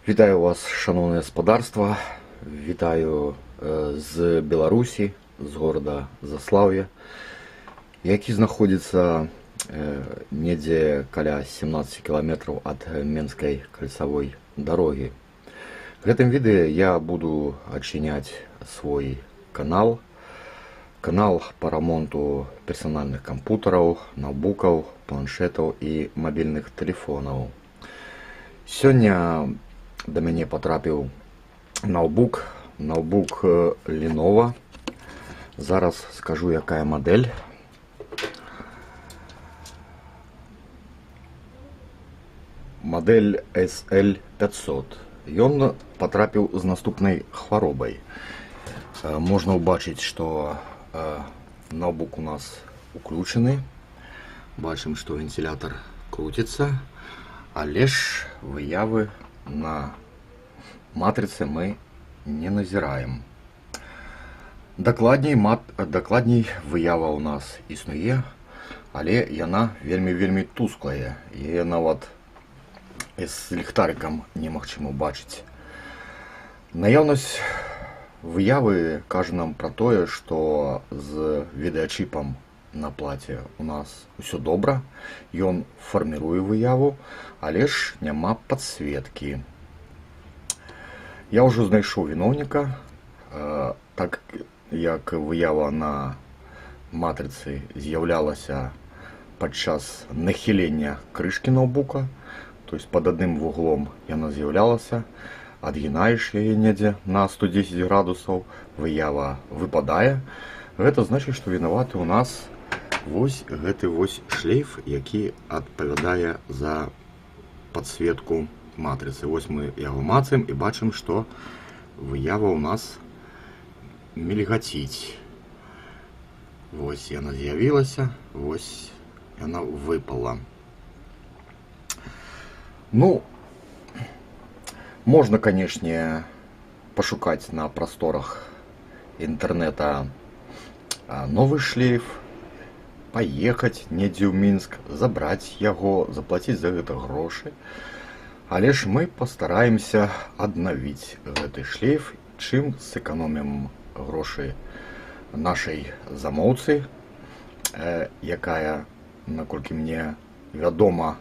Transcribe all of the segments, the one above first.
Вітаю вас, шановне господарство. Вітаю з Беларусі, з города Заслаўе, які знаходзіцца недзе каля 17 кіламетраў ад Менскай кальцавой дарогі. В гэтым відэа я буду адчыняць свой канал по рамонту персанальных кампутараў, ноутбукаў, планшетаў і мабільных тэлефонаў. Сёння да мяне потрапіў ноутбук Lenovo. Зараз скажу, якая модель. Модель SL500. Ён потрапіў з наступнай хваробай. Можна ўбачыць, што ноутбук у нас уключены. Бачым, што вентилятор крутится, але ж выявы на матрыцы мы не назіраем. Дакладней выява ў нас існуе, але яна вельмі тусклая. Яе нават з ліхтарыкам немагчыма бачыць. Наяўнасць выявы кажа нам пра тое, што з відэачыпам на плаце у нас усё добра, ён фарміруе выяву, але ж няма падсветкі. Я ўжо знайшоў віноўніка, так як выява на матрыцы з'яўлялася падчас нахілення крышкі ноутбука, то есть пад адным вуглом яна з'яўлялася, адгінаеш яе недзе на 110 градусаў, выява выпадае. Гэта значыць, што вінаваты ў нас вось гэты вось шлейф, які адпавядае за падсветку матрыцы. Вось мы яго мацаем і бачым, што выява ў нас мільгаціць. Вось яна з'явілася, вось яна выпала. Ну, можна, канешне, пашукаць на прасторах інтэрнэта новы шлейф, паехаць недзе ў Мінск, забраць яго, заплаціць за гэта грошы. Але ж мы пастараемся аднавіць гэты шлейф, чым сэканомім грошы нашай замоўцы, якая, наколькі мне вядома,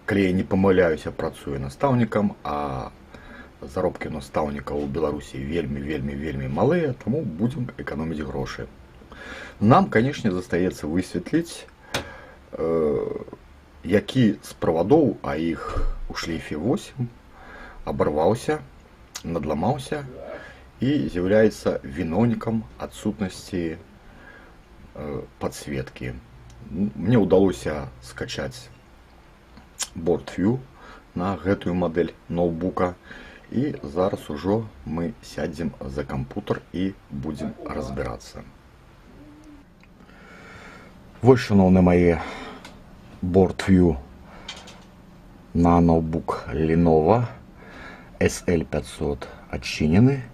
калі я не памыляюся, працуе настаўнікам, а заробкі настаўнікаў у Беларусі вельмі малыя, таму будзем эканоміць грошы. Нам, канешне, застаецца высветліць, які з правадоў, а іх у шлейфе 8, абарваўся, надламаўся і з'яўляецца віноўнікам адсутнасці падсветкі. Мне ўдалося скачаць BoardView на гэтую мадэль ноутбука, і зараз ужо мы сядзем за кампутар і будзем разбірацца. Вось, шановныя мае, BoardView на ноутбук Lenovo SL500 адчынены.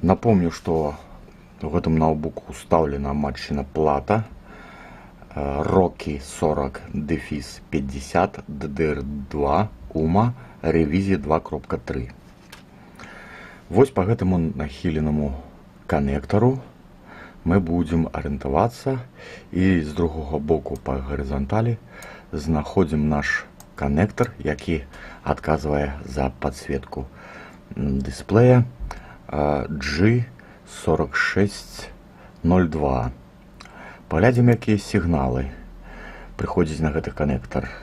Напомню, што в гэтым ноутбуку устаўлена матчына плата Rocky 40-50 DDR2 UMA ревізія 2.3. Вось па гэтаму нахіленаму канектару мы будзем арыентавацца, і з другога боку па гарызанталі знаходзім наш канектар, які адказвае за падсветку дысплея G4602. Паглядзім, якія сігналы прыходзяць на гэты канектар.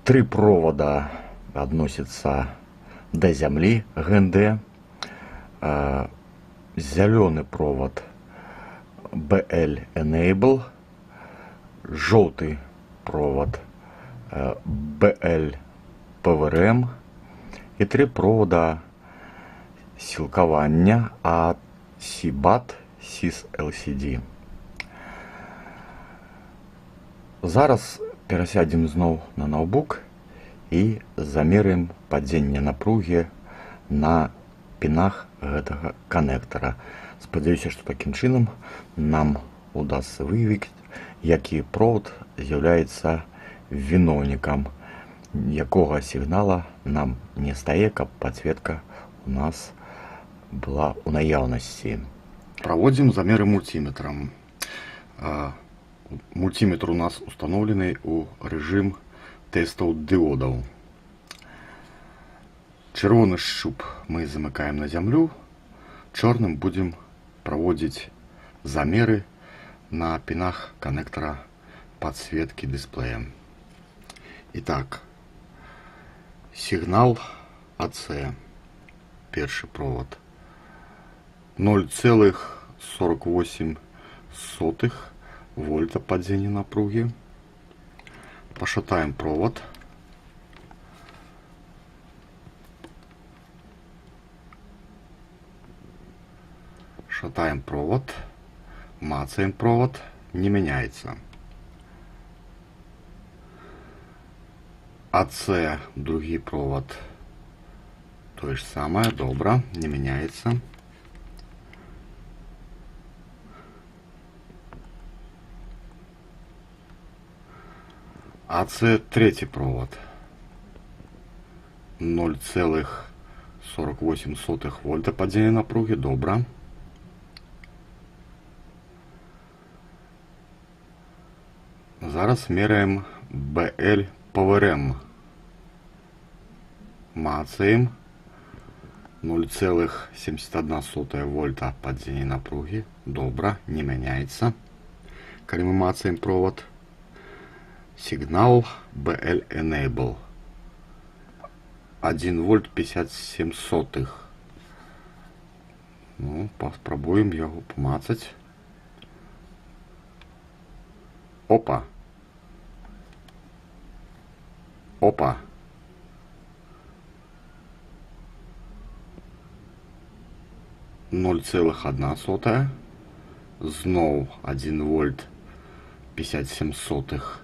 3 провода адносяцца да зямлі ГНД, зялёны провод BL Enable, жоўты провод BL PWRM і 3 провода сілкавання ад CBAT SIS LCD. Зараз перасядзем зноў на ноутбук і замеряем падзенне напругі на пінах гэтага канектара. Спадзяюся, што такім чынам нам удасца выявіць, які провод з'яўляецца віноўнікам якога сігнала нам не стае, каб падсветка у нас была ў наяўнасці. Праводзім замеры мультиметрам. Мультиметр у нас установлены у рэжым тестаў дыодаў. Чырвоны шчуп мы замыкаем на зямлю, чорным будем праводзіць замеры на пінах коннектора подсветки дисплея. Итак, сигнал AC, перший провод, 0,48 вольта падзення напруги. Пошатаем провод. Шатаем провод, мацаем провод, не меняется. АЦ, другий провод, то же самое, добро, не меняется. АЦ, третий провод, 0,48 вольта падзення напруги, добро. Зараз меряем BL PowerM. Мацаем. 0,71 вольта падзення напруги. Добра, не меняется. Калі мы мацаем провод. Сигнал BL Enable. 1 вольт 57 сотых. Ну, попробуем его помацать. Опа. Опа. (0,1). Зноў 1 вольт 57 сотых.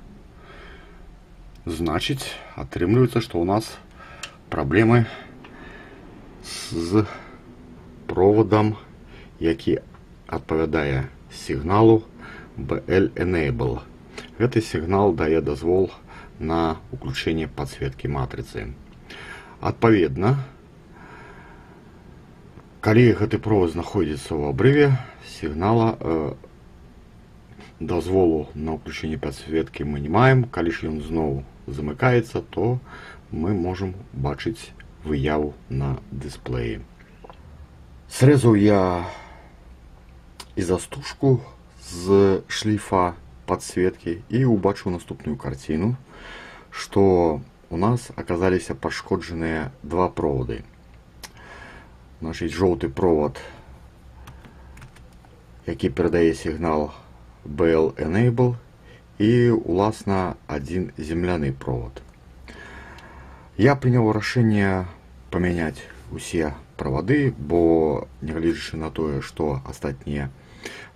Значит, атрымліваецца, што у нас праблемы з проводом, які адпавядае сігналу BL Enable. Гэты сігнал дае дазвол на уключение подсветки матрицы. Адпаведна, калі гэты провод знаходзіцца ў абрыве, сігнала дазволу на уключение подсветки мы не маем. Калі ж ён зноў замыкаецца, то мы можем бачыць выяву на дысплеі. Срэзаў я изастушку з шлейфа подсветки и убачыў наступную картину, что у нас оказались пошкодженные два проводы. Значит, желтый провод, який передае сигнал BL Enable, и уласна один земляный провод. Я принял решение поменять усе проводы, бо нягледзячы на тое, что астатнія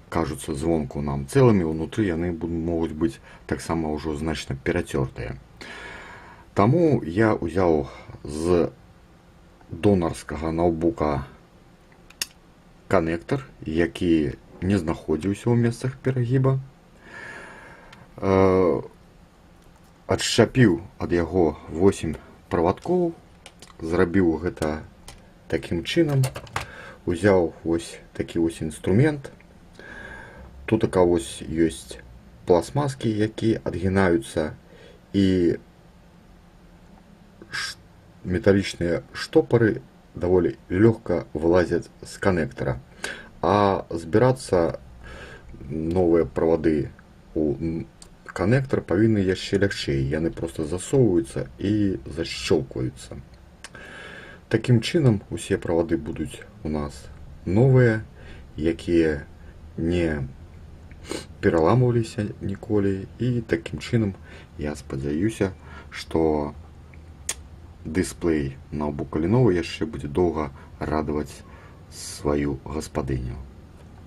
кажутся звонку нам целыми, внутри яны могут быть таксама ўжо значна перацёртыя. Таму я ўзяў з донарскага ноутбука коннектор, які не знаходзіўся ў месцах перагіба, адшчапіў ад яго 8 правадкоў, зрабіў гэта таким чынам, узяў вось такі вось інструмент. Тут вось ёсць пластмаски, якія адгінаюцца, і металлічныя штопары даволі лёгка вылазяць з коннектора, а збірацца новыя правады у коннектор павінны яшчэ лягчэй. Яны просто засоўваюцца і защёлкваюцца. Такім чынам усе правады будуць у нас новыя, якія не пераламваліся ніколі, і такім чынам я спадзяюся, што дысплей ноутбука Lenovo яшчэ будзе доўга радаваць сваю гаспадыню.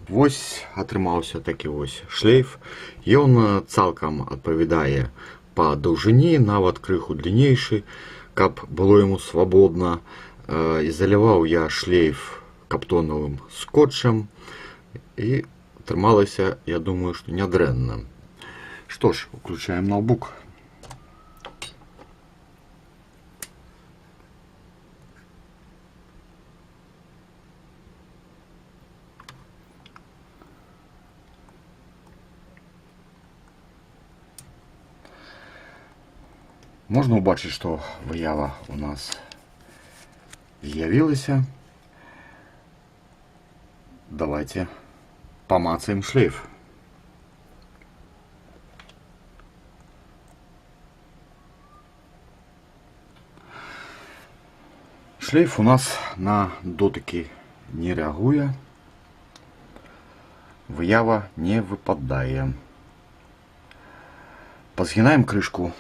Вось атрымаўся такі вось шлейф. Ён цалкам адпавядае па даўжыні, нават крыху дліннейшы, каб было яму свабодна. Ізаляваў я шлейф каптонавым скотчам, і атрымалася, я думаю, што нядрэнна. Што ж, уключаем ноутбук. Можна побачити, що виява у нас з'явилася. Давайте помацаем шлейф. Шлейф у нас на дотики не реагує, виява не випадає. Позгинаем крышку.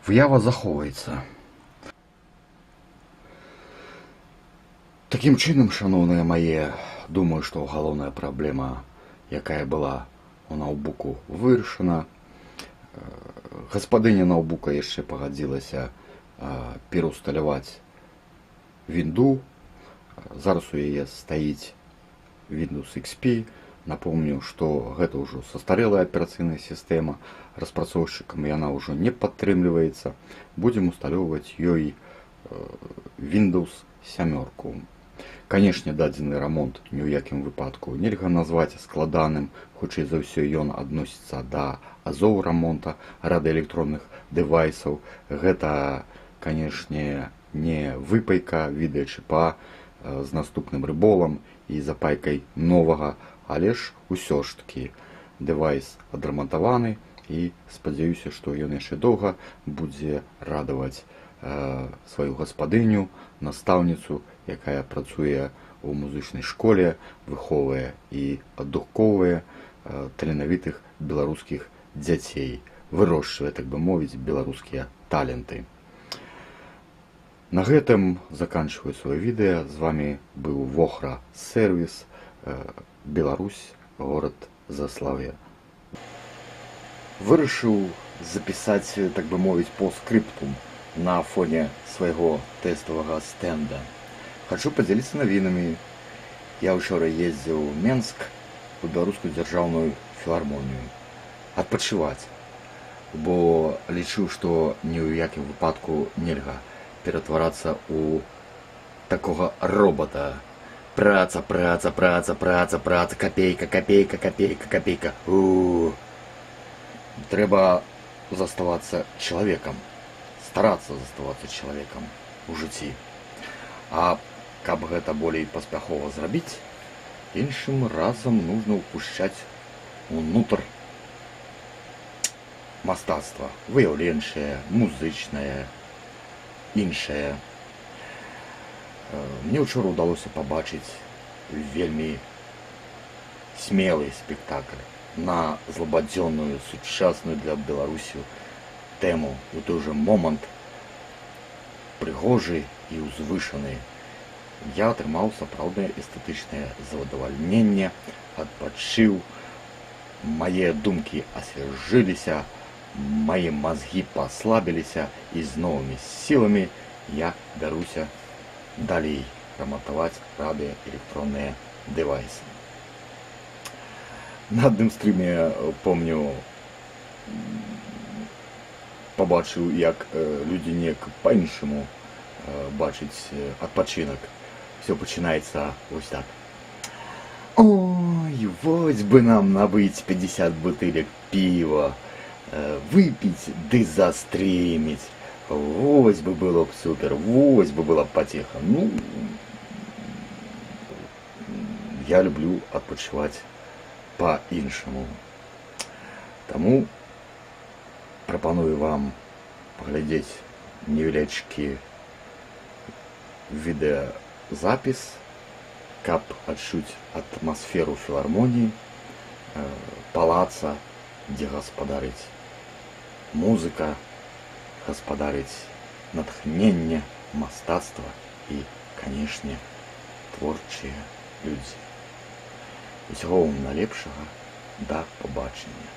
Виява заховується. Таким чином, шановне моє, думаю, що головна проблема, яка була у ноутбуку, вирішена. Господиня ноутбука ще погодилася переусталювати вінду. Зараз у яе стаіць Windows XP. Напомню, что это уже состарелая операционная система, распрацоўшчыкам яна уже не падтрымліваецца. Будем усталёўваць ёй Windows 7. Канешне, дадзены рамонт ні ў якім выпадку нельга назваць складаным, хутчэй за ўсё ён адносіцца да азоў рамонта радыёэлектронных дэвайсаў. Гэта, канешне, не выпайка відэачыпа з наступным рыболам і запайкай новага, але ж усё ж такі дэвайс адрамантаваны і спадзяюся, што ён яшчэ доўга будзе радаваць сваю гаспадыню, настаўніцу, якая працуе у музычнай школе, выхоўвае і адукоўвае таленавітых беларускіх дзяцей, вырошчвае, так бы мовіць, беларускія таленты. На гэтым заканчиваю свое відэо. З вами быў Вохра Сервіс, Беларусь, город Заслав'я. Вырашыў запісаць, так бы мовіць, по скриптум на фоне свайго тэставага стенда. Хачу падзяліцца навінамі. Я учора ездзіў у Менск у беларускую дзяржаўную філармонію адпачываць, бо лічыў, што ні ў якім выпадку нельга ператварацца у такога робота. Праца, праца, праца, праца, праца, копейка, копейка, копейка, копейка. Трэба заставацца чалавекам, старацца заставацца чалавекам у жыцці. А каб гэта болей паспяхова зрабіць, іншым разам нужно ўпушчаць унутр мастацтва, выяўленчае, музычнае, іншае. Мне ўчора ўдалося пабачыць вельмі смелы спектакль на злабадзённую, сучасную для Беларусі тэму, у той жа момант прыгожы і ўзвышаны. Я атрымаў сапраўднае эстэтычнае задавальненне, адпачыў, мае думкі асвяжыліся, мае мазгі паслабіліся, і з новымі сіламі я бяруся далей рамантаваць радыёэлектронныя дэвайсы. На адным стрыме, помню, пабачыў, як людзі неяк па-іншаму бачыць адпачынак. Все пачынаецца вось так. Ой, вось бы нам набыць 50 бутылек пива, выпіць ды застрэміць. Вось бы было б супер, вось бы была патеха. Ну, я люблю адпачываць па-іншаму. Таму прапаную вам паглядзець невялічкі відэазапіс, каб адчуць атмасферу філармоніі, палаца, дзе гаспадарыць музыка, гаспадарыць натхненне, мастацтва і, канешне, творчыя людзі. Усяго вам найлепшага, да пабачення.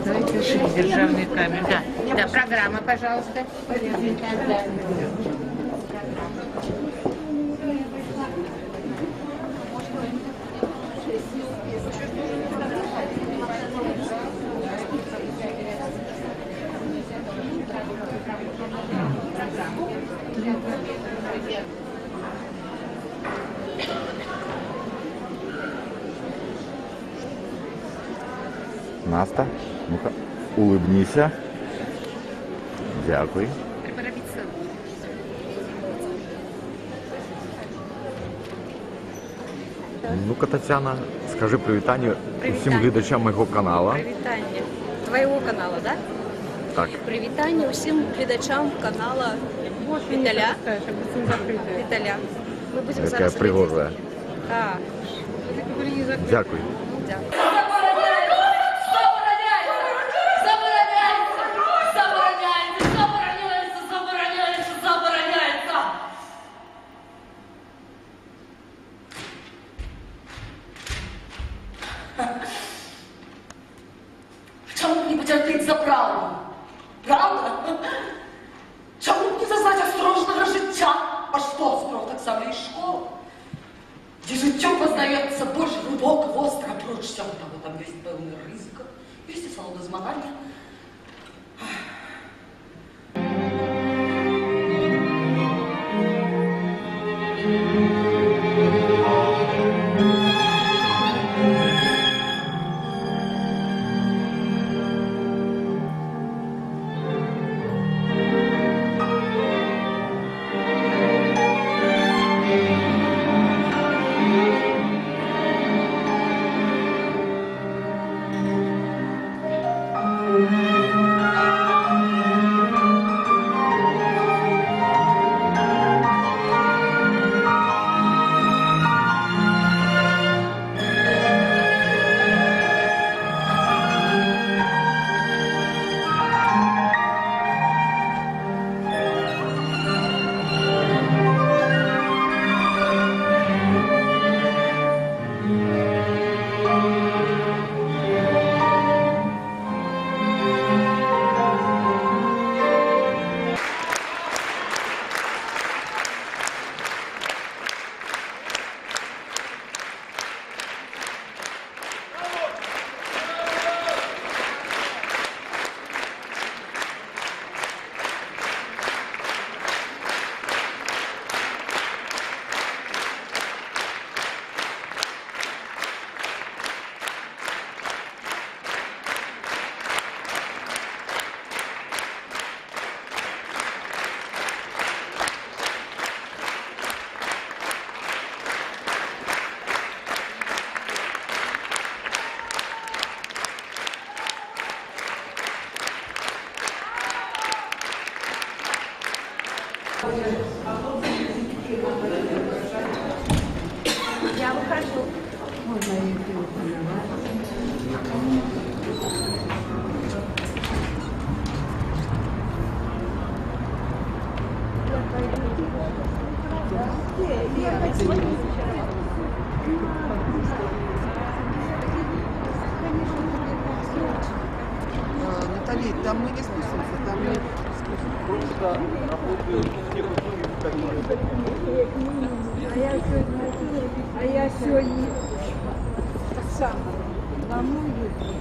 Дайте державный камень. Да, да, программа, пожалуйста. Наста, ну-ка, улыбніся. Дякую. Ну-ка, Тетяна, скажи привітання усім глядачам мого каналу. Привітання. Твоєго каналу, так? Так. Привітання усім глядачам канала Віталя. Віталя. Ми будемо Яка зараз пригожа. Так. Дякую. Дякую. Чому не потерпіть за правду? Правда? Чому не зазнати осторожного життя? А що, справ так само і школа? Де життя познається більш глибоко, остро, проч всього того, там є певний ризик, є і салони змагання. Я выхожу. Натали, там мы не спустимся, там мы просто работают все А я сьогодні так само домой їду.